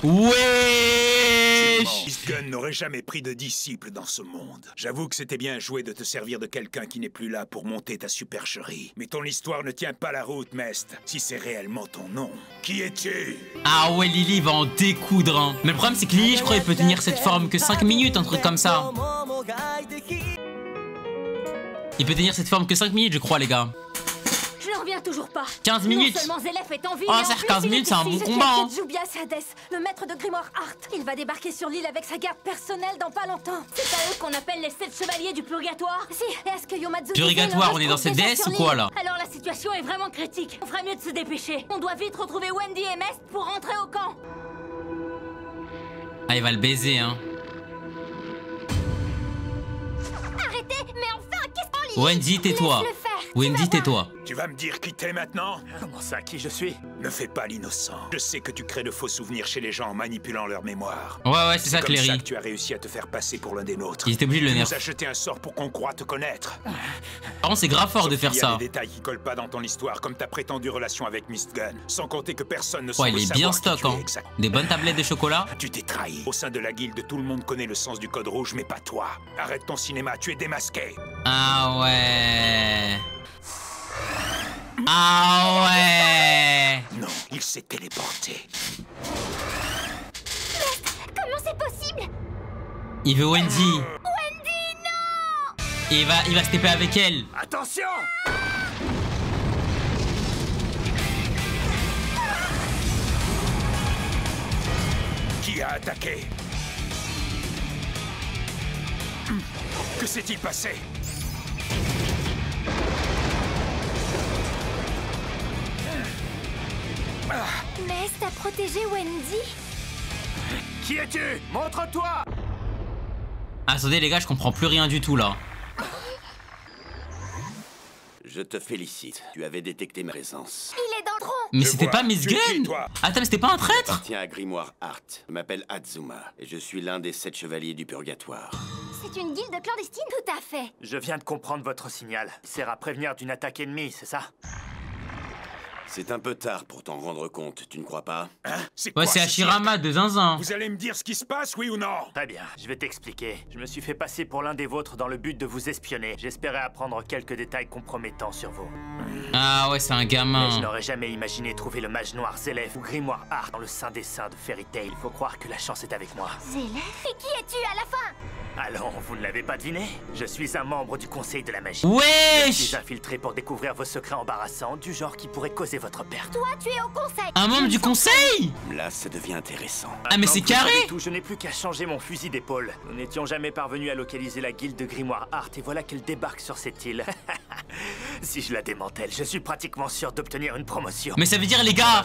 Ouais. Miss Gunn n'aurait jamais pris de disciple dans ce monde. J'avoue que c'était bien joué de te servir de quelqu'un qui n'est plus là pour monter ta supercherie. Mais ton histoire ne tient pas la route, Mest. Si c'est réellement ton nom, qui es-tu? Ah ouais, Lily va en découdre, hein. Mais le problème, c'est que Lily, je crois, il peut tenir cette forme que 5 minutes, un truc comme ça. Il peut tenir cette forme que 5 minutes, je crois, les gars. Je n'en reviens toujours pas. 15 minutes. Non seulement Zélef est en vie, Oh, mais en ça plus, 15 minutes, c'est un bon combat, hein. Jubia, c'est Hadès, le maître de Grimoire Art. Il va débarquer sur l'île avec sa garde personnelle dans pas longtemps. C'est à eux qu'on appelle les 7 chevaliers du purgatoire. Si, est-ce que Yomatsu... Purgatoire, on est dans cette déesse ou quoi, là? Alors la situation est vraiment critique. On ferait mieux de se dépêcher. On doit vite retrouver Wendy et Mest pour rentrer au camp. Ah, il va le baiser, hein. Arrêtez, mais enfin, qu'est-ce qu'on lit? Wendy, tais-toi. Wendy, tais-toi. Tu vas me dire qui t'es maintenant? Comment ça, qui je suis? Ne fais pas l'innocent. Je sais que tu crées de faux souvenirs chez les gens en manipulant leur mémoire. Ouais, c'est ça, comme ça Cléry. que tu as réussi à te faire passer pour l'un des nôtres. Il était obligé de le Tu nerf. nous as jeté un sort pour qu'on croie te connaître. Par contre, c'est grave fort de faire Il y a ça. des détails qui collent pas dans ton histoire, comme ta prétendue relation avec Miss Gunn. Sans compter que personne ne Ouais, semble il est bien savoir qui stock, tu es hein. exact. Des bonnes tablettes de chocolat. Tu t'es trahi. Au sein de la guilde, tout le monde connaît le sens du code rouge, mais pas toi. Arrête ton cinéma, tu es démasqué. Ah ouais. Ah ouais. Non, il s'est téléporté. Comment c'est possible? Il veut Wendy. Wendy, non! Et il va se taper avec elle. Attention! Qui a attaqué? Que s'est-il passé? Mest a protégé Wendy? Qui es-tu? Montre-toi! Attendez, les gars, je comprends plus rien du tout, là. Je te félicite. Tu avais détecté ma présence. Il est dans le tronc! Mais c'était pas Miss Gunn. Attends, mais c'était pas un traître? J'appartiens à Grimoire Art. Je m'appelle Azuma et je suis l'un des 7 chevaliers du purgatoire. C'est une guilde clandestine? Tout à fait. Je viens de comprendre votre signal. Il sert à prévenir d'une attaque ennemie, c'est ça? C'est un peu tard pour t'en rendre compte, tu ne crois pas? Ouais, c'est Hashirama de Zinzin. Vous allez me dire ce qui se passe, oui ou non? Très bien, je vais t'expliquer. Je me suis fait passer pour l'un des vôtres dans le but de vous espionner. J'espérais apprendre quelques détails compromettants sur vous. Ah ouais, c'est un Mais je gamin. n'aurais jamais imaginé trouver le mage noir Zélef ou Grimoire Art dans le sein des saints de Fairy Tail. Il faut croire que la chance est avec moi. Zélef? Et qui es-tu à la fin? Allons, vous ne l'avez pas deviné? Je suis un membre du Conseil de la Magie. Wesh! Je suis infiltré pour découvrir vos secrets embarrassants, du genre qui pourraient causer c'est votre perte. Toi, tu es au conseil. Un membre du conseil? Là, ça devient intéressant. Ah mais c'est carré. Tout, je n'ai plus qu'à changer mon fusil d'épaule. Nous n'étions jamais parvenus à localiser la guilde de Grimoire Art et voilà qu'elle débarque sur cette île. Si je la démantèle, je suis pratiquement sûr d'obtenir une promotion. Mais ça veut dire les gars,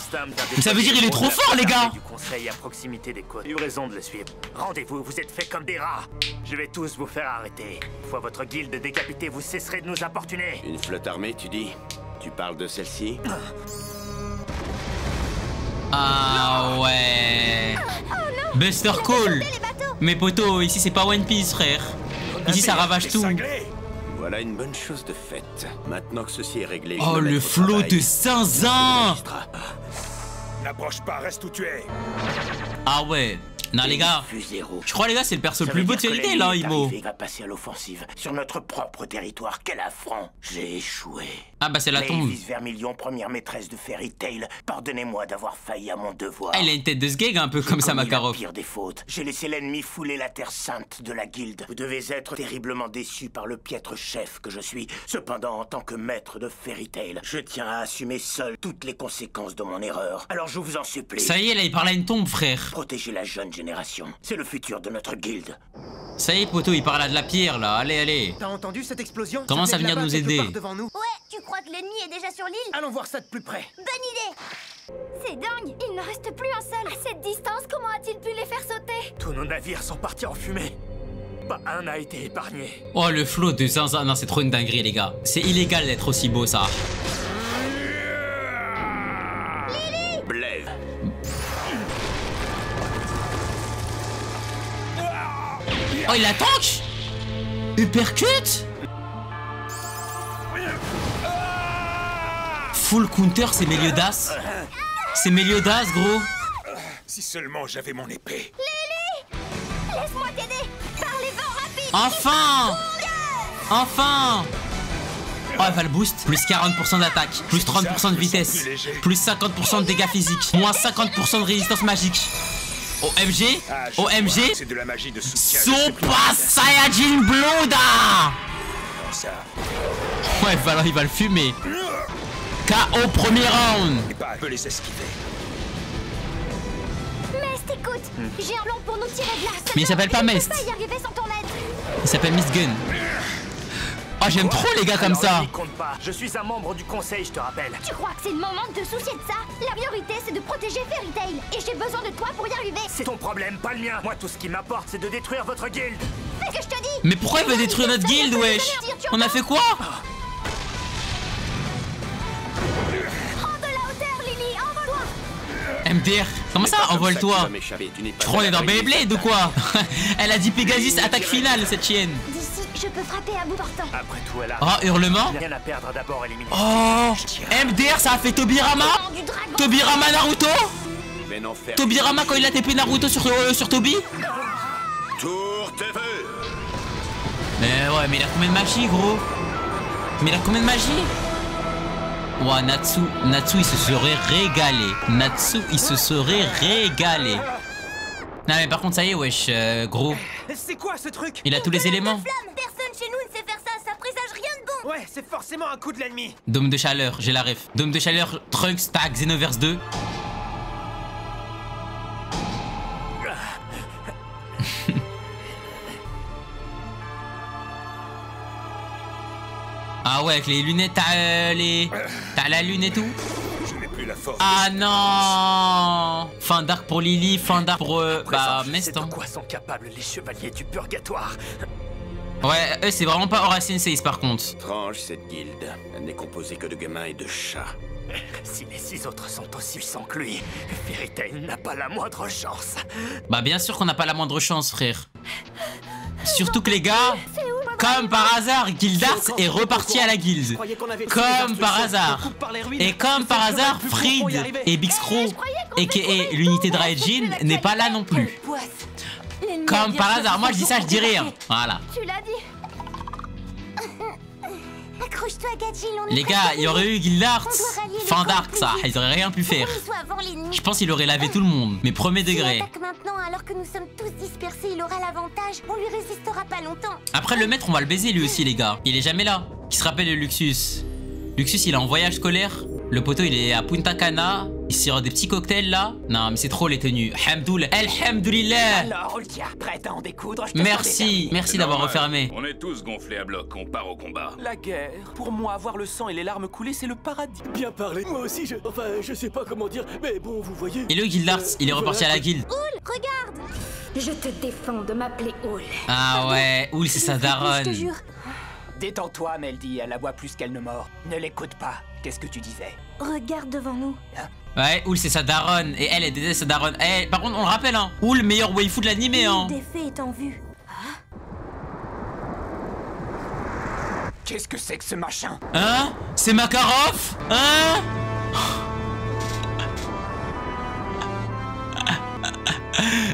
ça veut dire il est trop fort les gars. Du conseil à proximité des côtes. Eu raison de le suivre. Rendez-vous, vous êtes faits comme des rats. Je vais tous vous faire arrêter. Une fois votre guilde décapitée, vous cesserez de nous importuner. Une flotte armée, tu dis? Tu parles de celle-ci? Ah ouais. Buster Call. Mais poto, ici c'est pas One Piece frère. Ici ça ravage tout. Voilà une bonne chose de faite. Maintenant que ceci est réglé. Oh le flot de zinzin. N'approche pas, reste où tu es. Ah ouais. Non les gars, je crois les gars c'est le perso le plus beau de Fairy Tail là, Imo. Il va passer à l'offensive sur notre propre territoire. Quel affront. J'ai échoué. Ah bah c'est la tombe. Maëlys Vermilion, première maîtresse de Fairy Tail, pardonnez-moi d'avoir failli à mon devoir. Elle a une tête de sgeg un peu comme ça, Makarov. Pire des fautes. J'ai laissé l'ennemi fouler la terre sainte de la guilde. Vous devez être terriblement déçu par le piètre chef que je suis. Cependant, en tant que maître de Fairy Tail, je tiens à assumer seul toutes les conséquences de mon erreur. Alors je vous en supplie. Ça y est, là il parle à une tombe, frère. Protégez la jeune génération. C'est le futur de notre guilde. Ça y est, poto, il parle à de la pierre là. Allez, allez. T'as entendu cette explosion? Commence à venir nous aider. Devant nous. Ouais, tu crois que l'ennemi est déjà sur l'île? Allons voir ça de plus près. Bonne idée. C'est dingue, il ne reste plus un seul. À cette distance, comment a-t-il pu les faire sauter? Tous nos navires sont partis en fumée. Pas un n'a été épargné. Oh le flot de zinzin. Non, c'est trop une dinguerie les gars. C'est illégal d'être aussi beau ça. Blaive. Oh il la tank. Uppercut. Full counter, c'est Meliodas. C'est Meliodas, gros. Si seulement j'avais mon épée. Lily, laisse-moi t'aider. Par les vents rapides. Enfin. Enfin. Oh, elle va le boost. Plus 40% d'attaque, plus 30% de vitesse, plus 50% de dégâts physiques, moins 50% de résistance magique. OMG, OMG, c'est de la magie de soutien. Super Saiyajin Blood. Ouais, alors il va le fumer. KO premier round. Et pas peu les esquiver. Mest, écoute, j'ai un plan pour nous tirer de là. Mais il s'appelle pas Mest. Je peux pas y arriver sans ton aide. Il s'appelle Mist Gun. Oh, j'aime trop les gars comme ça. Compte pas. Je suis un membre du conseil, je te rappelle. Tu crois que c'est le moment de te soucier de ça? La priorité, c'est de protéger Fairy Tail. Et j'ai besoin de toi pour y arriver. C'est ton problème, pas le mien. Moi, tout ce qui m'importe, c'est de détruire votre guilde. Fais ce que je te dis. Mais pourquoi il veut détruire notre guilde, wesh? On a fait quoi? Prends de la hauteur, Lily, envole-toi. MDR, comment ça, envole-toi? Tu crois qu'on est dans Beyblade ou quoi? Elle a dit Pegasus, attaque finale, cette chienne. D'ici, je peux frapper à bout portant. Après tout, elle a... Oh, hurlement. Rien à perdre, d'abord éliminer. Oh, MDR, ça a fait Tobirama. Tobirama Naruto. Tobirama quand il a TP Naruto sur Tobi. Tour tes feux. Mais ouais, mais il a combien de magie, gros? Mais il a combien de magie? Ouah, Natsu, il se serait régalé. Natsu, il se serait régalé. Non mais par contre ça y est, wesh, gros. C'est quoi ce truc? Il a tous les éléments. Personne chez nous ne sait faire ça, ça présage rien de bon. Ouais, c'est forcément un coup de l'ennemi. Dôme de chaleur, j'ai la ref. Dôme de chaleur, Trunks, tag, Xenoverse 2. Ah ouais, avec les lunettes, t'as la lune et tout. Je n'ai plus la force. Ah non. Fin d'arc pour Lily, fin d'arc pour Mest. De quoi sont capables les chevaliers du purgatoire? Ouais, eux c'est vraiment pas Aura Sensei par contre. Étrange cette guilde. Elle n'est composée que de gamins et de chats. Si les 6 autres sont aussi puissants que lui, Fairy Tail n'a pas la moindre chance. Bah bien sûr qu'on n'a pas la moindre chance, frère. Surtout que les gars, comme par hasard, Gildart est reparti à la guilde. Comme par hasard. Et comme par hasard, Fried et Bixcrow, a.k.a. l'unité de Raijin, n'est pas là non plus. Comme par hasard, moi je dis ça, je dis rien. Voilà. Tu l'as dit. Accroche-toi, Gadjil, les gars, il y aurait eu Gildart, fin d'arc ça, ils auraient rien pu faire. Je pense qu'il aurait lavé tout le monde, mais premier degré. S'il attaque maintenant alors que nous sommes tous dispersés, il aura l'avantage, on lui résistera pas longtemps. Après le maître, on va le baiser lui aussi les gars, il est jamais là. Qui se rappelle le Luxus? Luxus, il est en voyage scolaire. Le poteau, il est à Punta Cana. Il sirote des petits cocktails là. Non, mais c'est trop les tenues. Hamdoul, alhamdoulilah. Alors, Ultia, prête à en découdre? Merci, merci d'avoir refermé. On est tous gonflés à bloc, on part au combat. La guerre. Pour moi, voir le sang et les larmes couler, c'est le paradis. Bien parlé. Moi aussi, je sais pas comment dire, mais bon, vous voyez. Et le Guildarts, il est reparti à la guilde. Oul, regarde! Je te défends de m'appeler Oul. Ah ouais, Oul, c'est sa daronne. Je te jure. Détends-toi, Meldy, elle aboie plus qu'elle ne mord. Ne l'écoute pas. Qu'est-ce que tu disais? Regarde devant nous. Ouais, Oul, c'est sa daronne. Et elle déteste sa daronne. Eh, par contre, on le rappelle, hein. Oul, meilleur waifu de l'animé, hein. Des fées est en vue. Qu'est-ce que c'est que ce machin? Hein? C'est Makarov? Hein?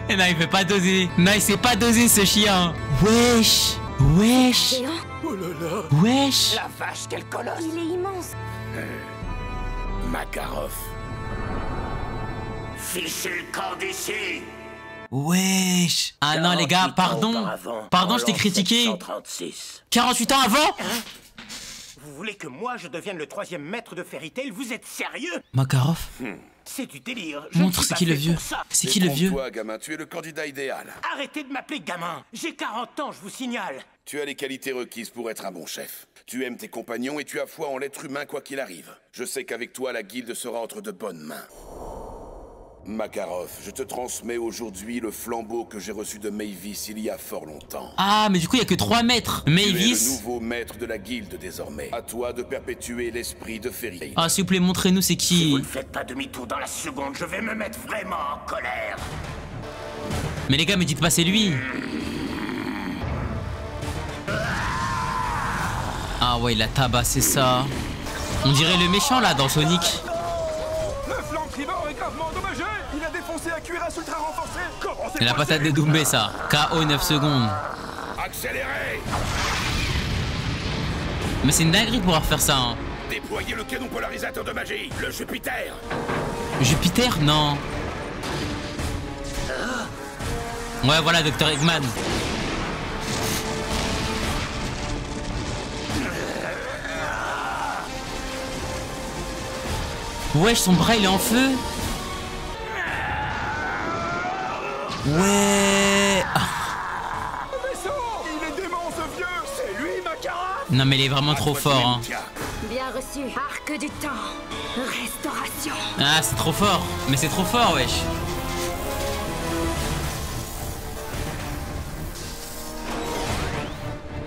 Et non, il fait pas doser. Non, il sait pas doser, ce chien. Wesh. Wesh. Oh là là. Wesh. La vache, quel colosse. Il est immense. Makarov. Fichez le camp d'ici. Wesh. Ah non, les gars, pardon. Pardon, je t'ai critiqué. 48 ans avant? Vous voulez que moi je devienne le 3e maître de Fairy Tail? Vous êtes sérieux? Makarov. C'est du délire. Montre c'est qui le vieux. C'est qui le vieux? Toi, gamin, tu es le candidat idéal. Arrêtez de m'appeler gamin. J'ai 40 ans, je vous signale. Tu as les qualités requises pour être un bon chef. Tu aimes tes compagnons et tu as foi en l'être humain quoi qu'il arrive. Je sais qu'avec toi, la guilde sera entre de bonnes mains. Makarov, je te transmets aujourd'hui le flambeau que j'ai reçu de Mavis il y a fort longtemps. Ah, mais du coup, il y a que 3 maîtres. Mavis. Tu es le nouveau maître de la guilde désormais. À toi de perpétuer l'esprit de Fairy Tail. Ah, s'il vous plaît, montrez-nous c'est qui. Si vous ne faites pas demi-tour dans la seconde, je vais me mettre vraiment en colère. Mais les gars, me dites pas c'est lui. Ah ouais, il a tabassé ça. On dirait le méchant là dans Sonic. Le flanc tribord est gravement endommagé. Il a défoncé un cuirasse ultra renforcé. Comment C'est la patate de Doumbé ça. KO 9 secondes. Accélérez. Mais c'est une dinguerie de pouvoir faire ça. Hein. Déployez le canon polarisateur de magie, le Jupiter. Jupiter? Non. Ouais, voilà, Dr. Eggman. Wesh, son bras il est en feu. Ouais. Il est dément ce vieux. C'est lui, Makarov. Non mais il est vraiment trop fort. Hein. Bien reçu. Arc du temps. Restauration. Ah, c'est trop fort. Mais c'est trop fort, wesh.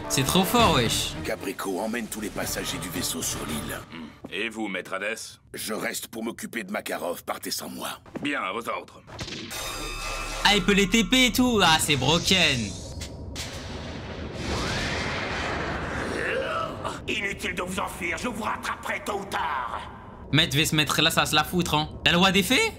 C'est trop fort, wesh. Caprico, emmène tous les passagers du vaisseau sur l'île. Et vous, maître Hades? Je reste pour m'occuper de Makarov, partez sans moi. Bien, à vos ordres. Ah, il peut les TP et tout. Ah, c'est broken. Inutile de vous enfuir, je vous rattraperai tôt ou tard. Maître va se mettre là, ça va se la foutre, hein. La loi des fées?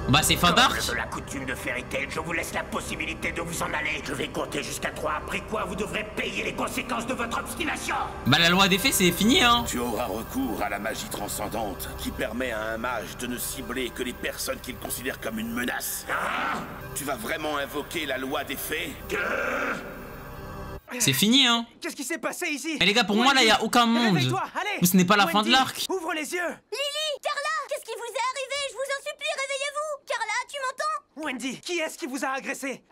Bah, c'est fin d'arc. Comme de la coutume de Fairy Tail, je vous laisse la possibilité de vous en aller. Je vais compter jusqu'à 3, après quoi vous devrez payer les conséquences de votre obstination. Bah, la loi des fées, c'est fini, hein. Tu auras recours à la magie transcendante, qui permet à un mage de ne cibler que les personnes qu'il considère comme une menace. Tu vas vraiment invoquer la loi des fées? C'est fini, hein. Qu'est-ce qui s'est passé ici? Et les gars, pour moi, là, il y a aucun monde. Réveille-toi, allez. Mais ce n'est pas la fin de Wendy, l'arc. Ouvre les yeux. Lily, Carla, qu'est-ce qui vous est arrivé? Je vous en supplie, réveillez-vous. Carla, tu m'entends? Wendy, qui est-ce qui vous a agressé?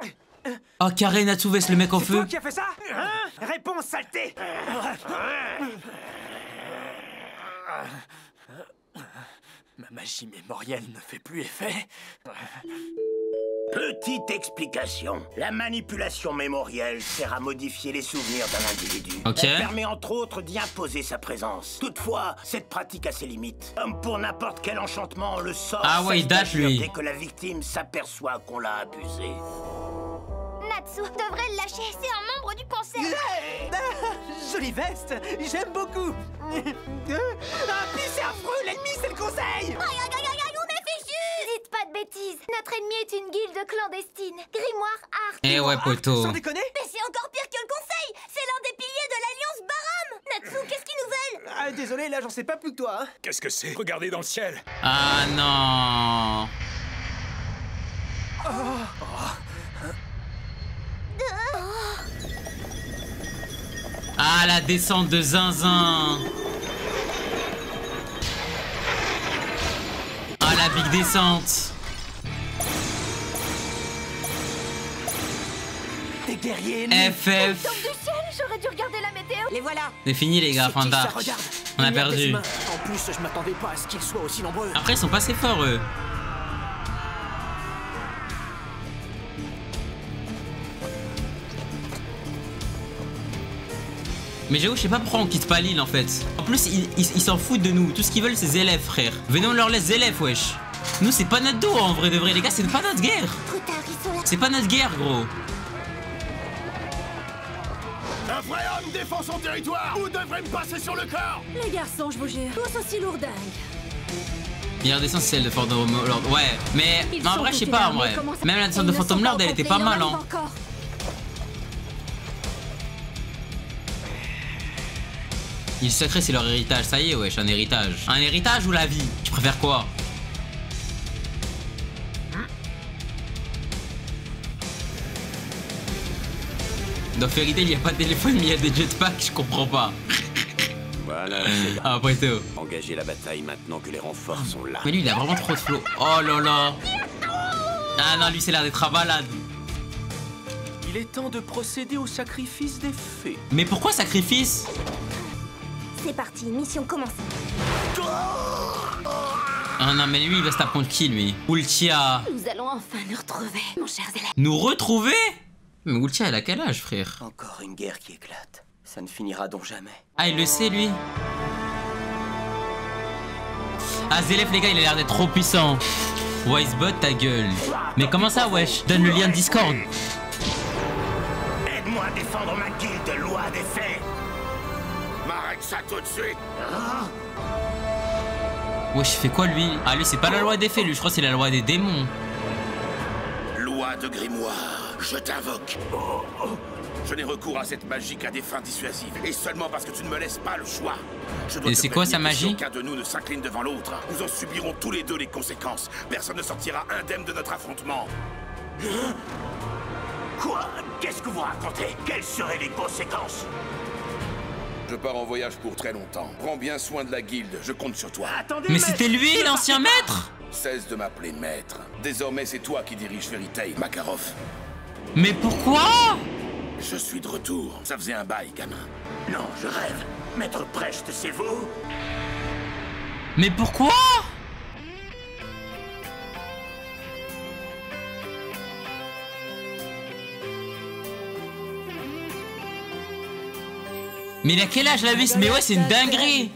Oh, Karen Natsuves, le mec en C'est feu. toi qui a fait ça? Hein? Réponse, saleté. Ma magie mémorielle ne fait plus effet. Petite explication. La manipulation mémorielle sert à modifier les souvenirs d'un individu. Ok. Elle permet entre autres d'y imposer sa présence. Toutefois, cette pratique a ses limites. Comme pour n'importe quel enchantement, le sort Ah ouais, il cesse date, d'agir lui. dès que la victime s'aperçoit qu'on l'a abusé. Natsu devrait le lâcher, c'est un membre du conseil. Jolie veste, j'aime beaucoup. Ah, puis c'est affreux, l'ennemi c'est le conseil. Aïe, aïe, aïe, aïe, on est fichus. Dites pas de bêtises, notre ennemi est une guilde clandestine. Grimoire Art. Eh ouais, poteau. Sans déconner. Mais c'est encore pire que le conseil. C'est l'un des piliers de l'Alliance Baram. Natsu, qu'est-ce qu'ils nous veulent? Ah, désolé, là j'en sais pas plus que toi. Hein. Qu'est-ce que c'est? Regardez dans le ciel. Ah non. Ah, la descente de zinzin. la big descente. Des guerriers FF. Tombe du ciel, j'aurais dû regarder la météo. Les voilà. C'est fini les gars, fin d'arc. On a perdu. En plus, je m'attendais pas à ce qu'ils soient aussi nombreux. Après, ils sont pas assez forts eux. Mais j'avoue, je sais pas pourquoi on quitte pas l'île en fait. En plus, ils s'en foutent de nous. Tout ce qu'ils veulent, c'est Zélef, frère. Venez, on leur laisse Zélef, wesh. Nous, c'est pas notre dos en vrai de vrai, les gars, c'est pas notre guerre. C'est pas notre guerre, gros. Un vrai homme défend son territoire. Vous devrez me passer sur le corps. Les garçons, je vous jure, tous aussi lourdingues. Meilleure descente, c'est celle de Phantom Lord. Ouais, mais en vrai, je sais pas en vrai. Même la descente de Phantom Lord, elle était pas mal, hein. Île secret, c'est leur héritage. Ça y est, wesh, un héritage. Un héritage ou la vie? Tu préfères quoi? Dans Fairy Tail, il n'y a pas de téléphone, mais il y a des jetpacks, je comprends pas. Voilà, ah, préto. Engagez la bataille maintenant que les renforts sont là. Mais lui, il a vraiment trop de flow. Oh là là. Ah non, lui, c'est l'air d'être un malade. Il est temps de procéder au sacrifice des fées. Mais pourquoi sacrifice? C'est parti, mission commencée. Ah non, mais lui, il va se taper contre qui, lui? Ultia. Nous allons enfin nous retrouver, mon cher Zélef. Nous retrouver? Mais Ultia, elle a quel âge, frère? Encore une guerre qui éclate. Ça ne finira donc jamais. Ah, il le sait, lui. Ah, Zélef, les gars, il a l'air d'être trop puissant. Wisebot, ta gueule. Mais comment ça, wesh? Donne le lien de Discord. Aide-moi à défendre ma guilde, loi des fées. M'arrête ça tout de suite. Wesh, il fait quoi, lui? Ah, lui, c'est pas la loi des fées, lui, je crois que c'est la loi des démons. Loi de grimoire, je t'invoque. Je n'ai recours à cette magie qu'à des fins dissuasives, et seulement parce que tu ne me laisses pas le choix. Et c'est quoi sa magie? Si aucun de nous ne s'incline devant l'autre, nous en subirons tous les deux les conséquences. Personne ne sortira indemne de notre affrontement. Quoi? Qu'est-ce que vous racontez? Quelles seraient les conséquences? Je pars en voyage pour très longtemps. Prends bien soin de la guilde, je compte sur toi. Attendez, mais c'était lui, l'ancien maître! Cesse de m'appeler maître. Désormais, c'est toi qui dirige Fairy Tail, Makarov. Mais pourquoi? Je suis de retour. Ça faisait un bail, gamin. Non, je rêve. Maître Precht, c'est vous? Mais pourquoi? Mais il a quel âge, la vis? Mais ouais, c'est une dinguerie!